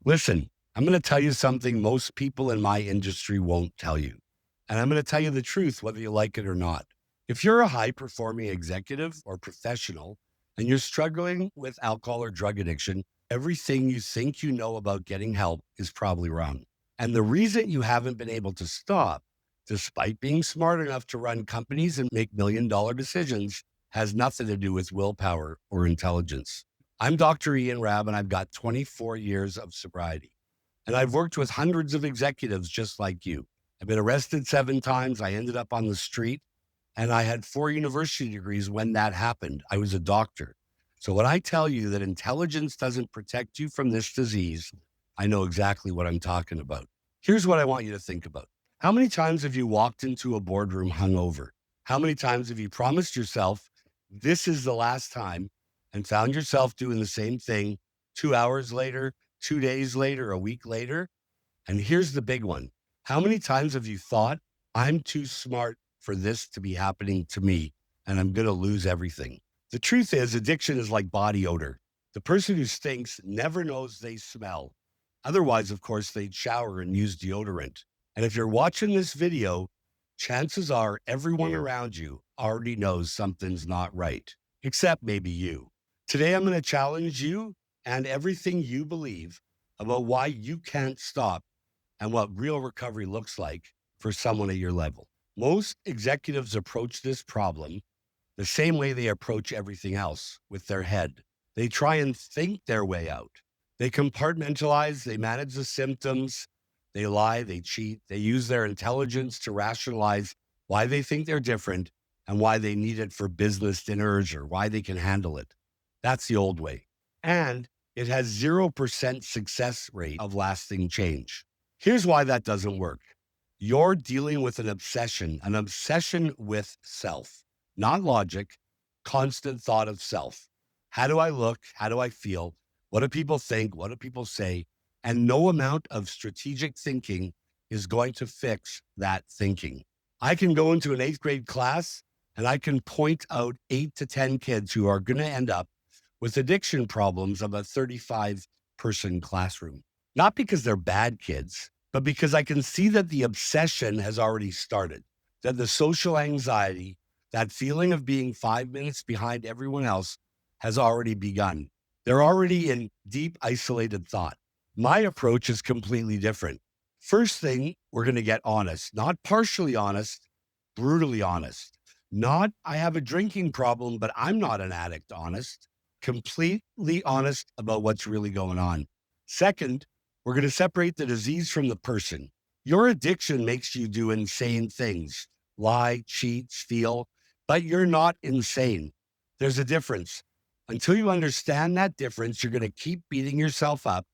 Listen, I'm going to tell you something most people in my industry won't tell you. And I'm going to tell you the truth, whether you like it or not. If you're a high performing executive or professional and you're struggling with alcohol or drug addiction, everything you think you know about getting help is probably wrong. And the reason you haven't been able to stop, despite being smart enough to run companies and make $1 million decisions, has nothing to do with willpower or intelligence. I'm Dr. Ian Rabb, and I've got 24 years of sobriety. And I've worked with hundreds of executives just like you. I've been arrested 7 times. I ended up on the street, and I had 4 university degrees when that happened. I was a doctor. So when I tell you that intelligence doesn't protect you from this disease, I know exactly what I'm talking about. Here's what I want you to think about. How many times have you walked into a boardroom hungover? How many times have you promised yourself, this is the last time, and found yourself doing the same thing 2 hours later, 2 days later, a week later? And here's the big one. How many times have you thought, I'm too smart for this to be happening to me, and I'm going to lose everything? The truth is, addiction is like body odor. The person who stinks never knows they smell. Otherwise, of course, they'd shower and use deodorant. And if you're watching this video, chances are everyone around you already knows something's not right, except maybe you. Today, I'm going to challenge you and everything you believe about why you can't stop and what real recovery looks like for someone at your level. Most executives approach this problem the same way they approach everything else, with their head. They try and think their way out. They compartmentalize, they manage the symptoms, they lie, they cheat, they use their intelligence to rationalize why they think they're different and why they need it for business dinners or why they can handle it. That's the old way. And it has 0% success rate of lasting change. Here's why that doesn't work. You're dealing with an obsession with self, not logic, constant thought of self. How do I look? How do I feel? What do people think? What do people say? And no amount of strategic thinking is going to fix that thinking. I can go into an 8th grade class and I can point out 8 to 10 kids who are going to end up with addiction problems of a 35-person classroom. Not because they're bad kids, but because I can see that the obsession has already started, that the social anxiety, that feeling of being 5 minutes behind everyone else has already begun. They're already in deep, isolated thought. My approach is completely different. First thing, we're going to get honest, not partially honest, brutally honest. Not, I have a drinking problem, but I'm not an addict, honest. Completely honest about what's really going on. Second, we're going to separate the disease from the person. Your addiction makes you do insane things, lie, cheat, steal, but you're not insane. There's a difference. Until you understand that difference, you're going to keep beating yourself up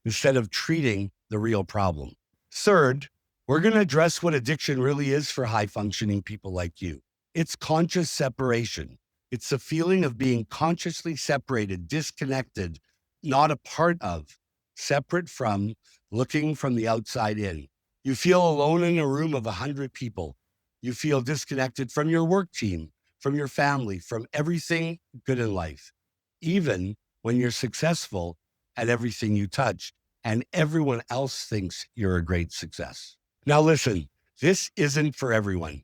instead of treating the real problem. Third, we're going to address what addiction really is for high functioning people like you. It's conscious separation. It's the feeling of being consciously separated, disconnected, not a part of, separate from, looking from the outside in. You feel alone in a room of 100 people. You feel disconnected from your work team, from your family, from everything good in life, even when you're successful at everything you touch and everyone else thinks you're a great success. Now listen, this isn't for everyone.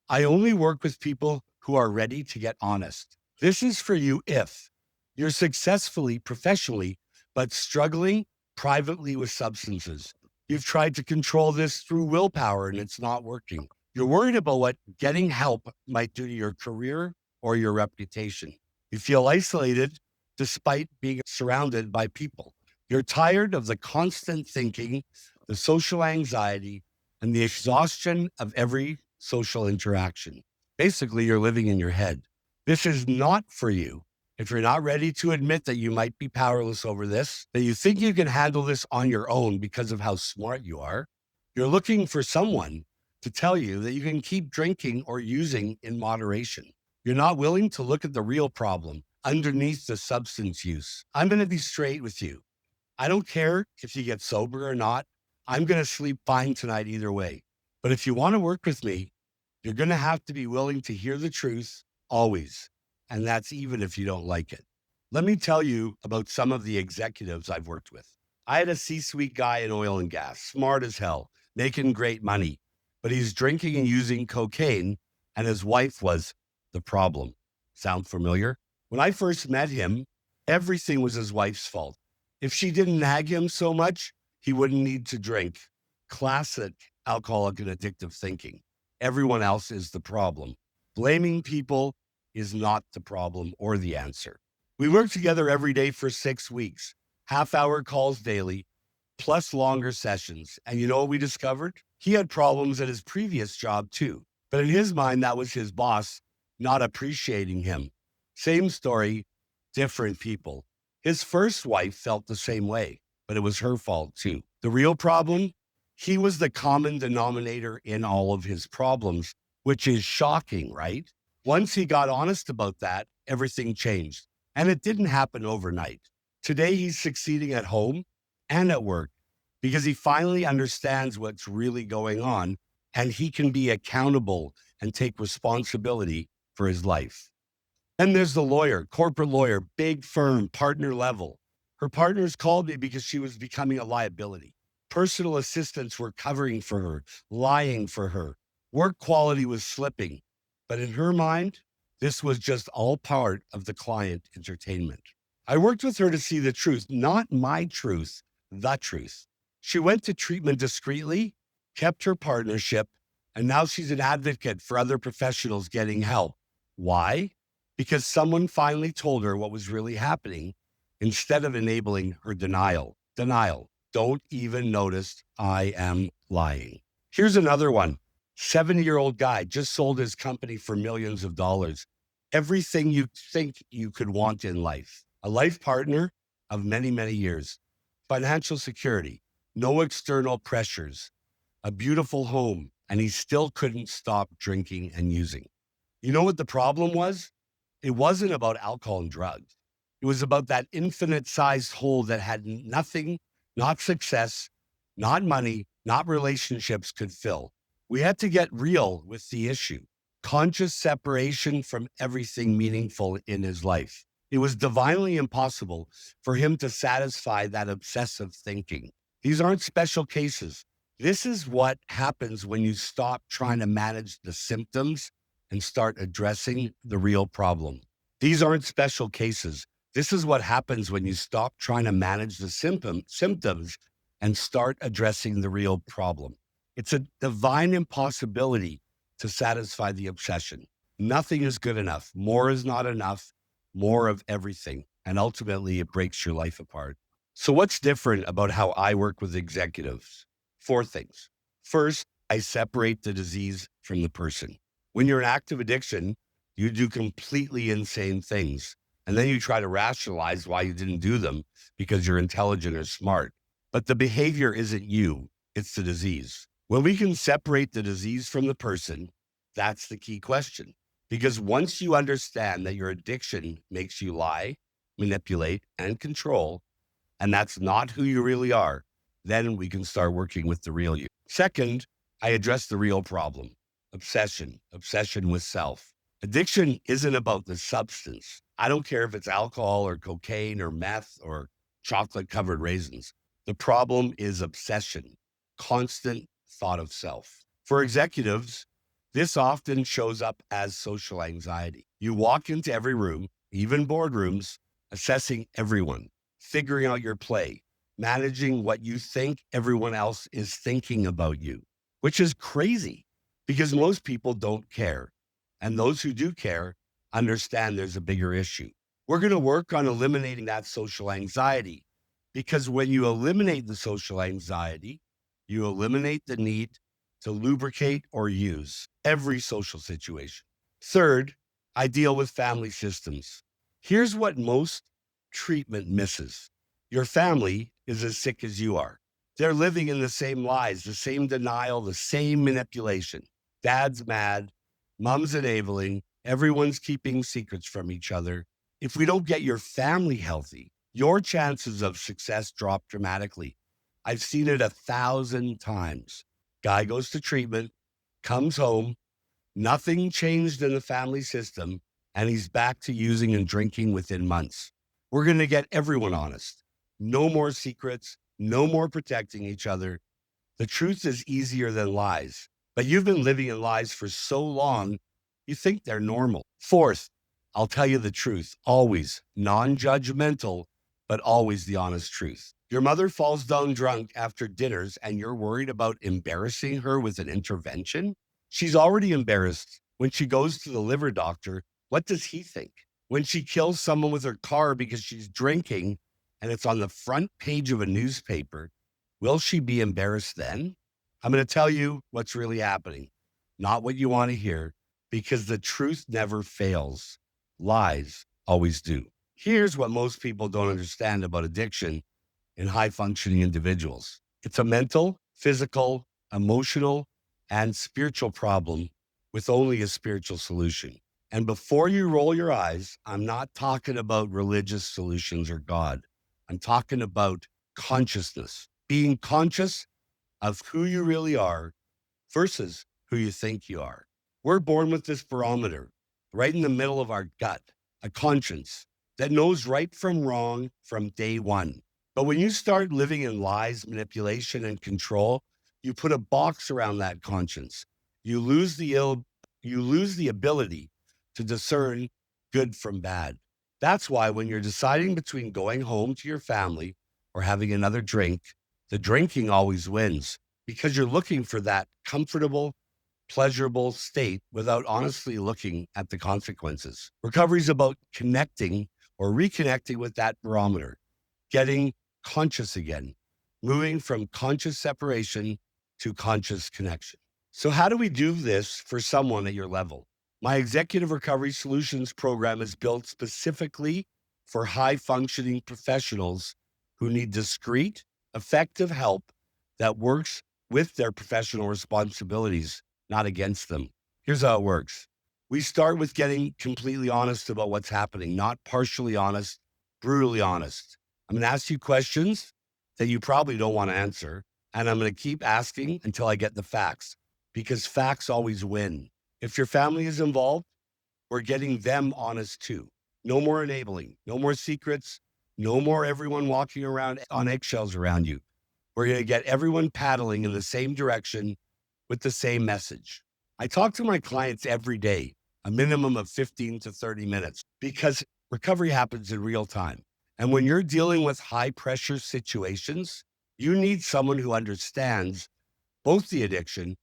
I only work with people who are ready to get honest. This is for you if you're successfully, professionally, but struggling privately with substances. You've tried to control this through willpower and it's not working. You're worried about what getting help might do to your career or your reputation. You feel isolated despite being surrounded by people. You're tired of the constant thinking, the social anxiety, and the exhaustion of every social interaction. Basically, you're living in your head. This is not for you. If you're not ready to admit that you might be powerless over this, that you think you can handle this on your own because of how smart you are, you're looking for someone to tell you that you can keep drinking or using in moderation. You're not willing to look at the real problem underneath the substance use. I'm going to be straight with you. I don't care if you get sober or not. I'm going to sleep fine tonight either way. But if you want to work with me, you're going to have to be willing to hear the truth always. And that's even if you don't like it. Let me tell you about some of the executives I've worked with. I had a C-suite guy in oil and gas, smart as hell, making great money, but he's drinking and using cocaine, and his wife was the problem. Sound familiar? When I first met him, everything was his wife's fault. If she didn't nag him so much, he wouldn't need to drink. Classic alcoholic and addictive thinking. Everyone else is the problem. Blaming people is not the problem or the answer. We worked together every day for 6 weeks, half-hour calls daily, plus longer sessions. And you know what we discovered? He had problems at his previous job too. But in his mind, that was his boss not appreciating him. Same story, different people. His first wife felt the same way, but it was her fault too. The real problem? He was the common denominator in all of his problems, which is shocking, right? Once he got honest about that, everything changed. And it didn't happen overnight. Today, he's succeeding at home and at work because he finally understands what's really going on, and he can be accountable and take responsibility for his life. And there's the lawyer, corporate lawyer, big firm, partner level. Her partners called me because she was becoming a liability. Personal assistants were covering for her, lying for her. Work quality was slipping. But in her mind, this was just all part of the client entertainment. I worked with her to see the truth, not my truth, the truth. She went to treatment discreetly, kept her partnership, and now she's an advocate for other professionals getting help. Why? Because someone finally told her what was really happening instead of enabling her denial. Denial. Don't even notice I am lying. Here's another one. 70-year-old guy just sold his company for millions of dollars. Everything you think you could want in life. A life partner of many, many years. Financial security. No external pressures. A beautiful home. And he still couldn't stop drinking and using. You know what the problem was? It wasn't about alcohol and drugs. It was about that infinite sized hole that had nothing, not success, not money, not relationships could fill. We had to get real with the issue. Conscious separation from everything meaningful in his life. It was divinely impossible for him to satisfy that obsessive thinking. These aren't special cases. This is what happens when you stop trying to manage the symptoms and start addressing the real problem. These aren't special cases. This is what happens when you stop trying to manage the symptoms and start addressing the real problem. It's a divine impossibility to satisfy the obsession. Nothing is good enough. More is not enough. More of everything. And ultimately, it breaks your life apart. So what's different about how I work with executives? 4 things. First, I separate the disease from the person. When you're in active addiction, you do completely insane things. And then you try to rationalize why you didn't do them because you're intelligent or smart. But the behavior isn't you, it's the disease. When we can separate the disease from the person, that's the key question. Because once you understand that your addiction makes you lie, manipulate, and control, and that's not who you really are, then we can start working with the real you. Second, I address the real problem. Obsession with self. Addiction isn't about the substance. I don't care if it's alcohol or cocaine or meth or chocolate covered raisins. The problem is obsession, constant thought of self. For executives, this often shows up as social anxiety. You walk into every room, even boardrooms, assessing everyone, figuring out your play, managing what you think everyone else is thinking about you, which is crazy because most people don't care. And those who do care understand there's a bigger issue. We're going to work on eliminating that social anxiety because when you eliminate the social anxiety, you eliminate the need to lubricate or use every social situation. Third, I deal with family systems. Here's what most treatment misses. Your family is as sick as you are. They're living in the same lies, the same denial, the same manipulation. Dad's mad, mom's enabling, everyone's keeping secrets from each other. If we don't get your family healthy, your chances of success drop dramatically. I've seen it 1,000 times. Guy goes to treatment, comes home, nothing changed in the family system, and he's back to using and drinking within months. We're going to get everyone honest. No more secrets, No more protecting each other. The truth is easier than lies, but you've been living in lies for so long, you think they're normal. Fourth, I'll tell you the truth, always non-judgmental, but always the honest truth. Your mother falls down drunk after dinners and you're worried about embarrassing her with an intervention? She's already embarrassed. When she goes to the liver doctor, what does he think? When she kills someone with her car because she's drinking and it's on the front page of a newspaper, will she be embarrassed then? I'm going to tell you what's really happening, not what you want to hear, because the truth never fails. Lies always do. Here's what most people don't understand about addiction in high functioning individuals. It's a mental, physical, emotional, and spiritual problem with only a spiritual solution. And before you roll your eyes, I'm not talking about religious solutions or God. I'm talking about consciousness, being conscious of who you really are versus who you think you are. We're born with this barometer right in the middle of our gut, a conscience that knows right from wrong from day one. But when you start living in lies, manipulation, and control, you put a box around that conscience. You lose the ability to discern good from bad. That's why when you're deciding between going home to your family or having another drink, the drinking always wins because you're looking for that comfortable, pleasurable state without honestly looking at the consequences. Recovery is about connecting or reconnecting with that barometer, getting conscious again, moving from conscious separation to conscious connection. So, how do we do this for someone at your level? My Executive Recovery Solutions program is built specifically for high functioning professionals who need discrete, effective help that works with their professional responsibilities, not against them. Here's how it works. We start with getting completely honest about what's happening, not partially honest, brutally honest. I'm going to ask you questions that you probably don't want to answer, and I'm going to keep asking until I get the facts, because facts always win. If your family is involved, we're getting them honest too. No more enabling, no more secrets, no more everyone walking around on eggshells around you. We're going to get everyone paddling in the same direction with the same message. I talk to my clients every day, a minimum of 15 to 30 minutes, because recovery happens in real time. And when you're dealing with high pressure situations, you need someone who understands both the addiction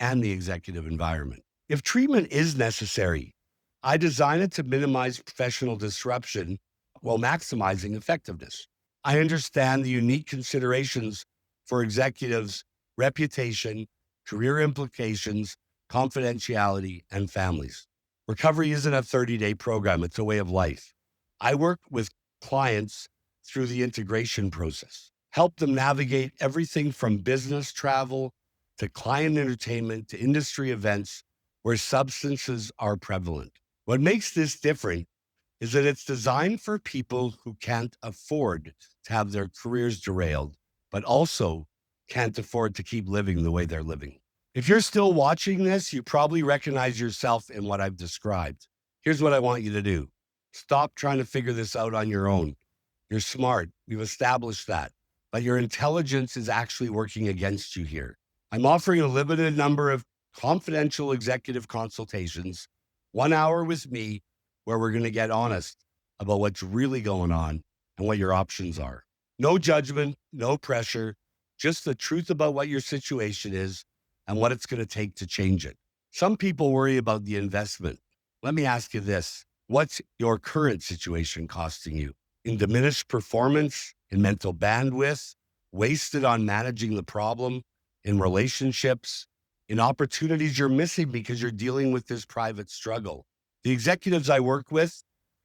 and the executive environment. If treatment is necessary, I design it to minimize professional disruption while maximizing effectiveness. I understand the unique considerations for executives' reputation, career implications, confidentiality, and families. Recovery isn't a 30-day program, it's a way of life. I work with clients through the integration process, help them navigate everything from business travel to client entertainment to industry events where substances are prevalent. What makes this different is that it's designed for people who can't afford to have their careers derailed, but also can't afford to keep living the way they're living. If you're still watching this, you probably recognize yourself in what I've described. Here's what I want you to do. Stop trying to figure this out on your own. You're smart. We've established that. But your intelligence is actually working against you here. I'm offering a limited number of confidential executive consultations, 1 hour with me, where we're going to get honest about what's really going on and what your options are. No judgment, no pressure, just the truth about what your situation is and what it's going to take to change it. Some people worry about the investment. Let me ask you this. What's your current situation costing you? In diminished performance, in mental bandwidth, wasted on managing the problem, in relationships, in opportunities you're missing because you're dealing with this private struggle. The executives I work with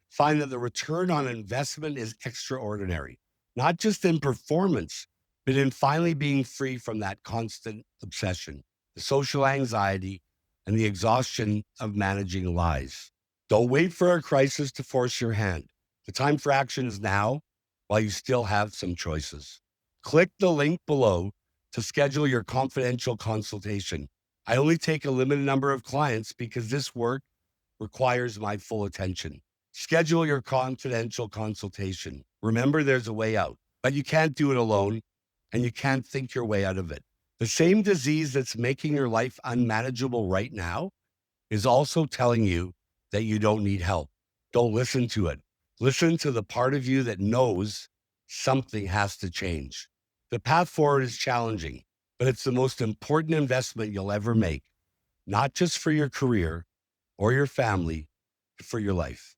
find that the return on investment is extraordinary, not just in performance, but in finally being free from that constant obsession, the social anxiety, and the exhaustion of managing lies. Don't wait for a crisis to force your hand. The time for action is now, while you still have some choices. Click the link below to schedule your confidential consultation. I only take a limited number of clients because this work requires my full attention. Schedule your confidential consultation. Remember, there's a way out, but you can't do it alone. and you can't think your way out of it. The same disease that's making your life unmanageable right now is also telling you that you don't need help. Don't listen to it. Listen to the part of you that knows something has to change. The path forward is challenging, but it's the most important investment you'll ever make, not just for your career or your family, but for your life.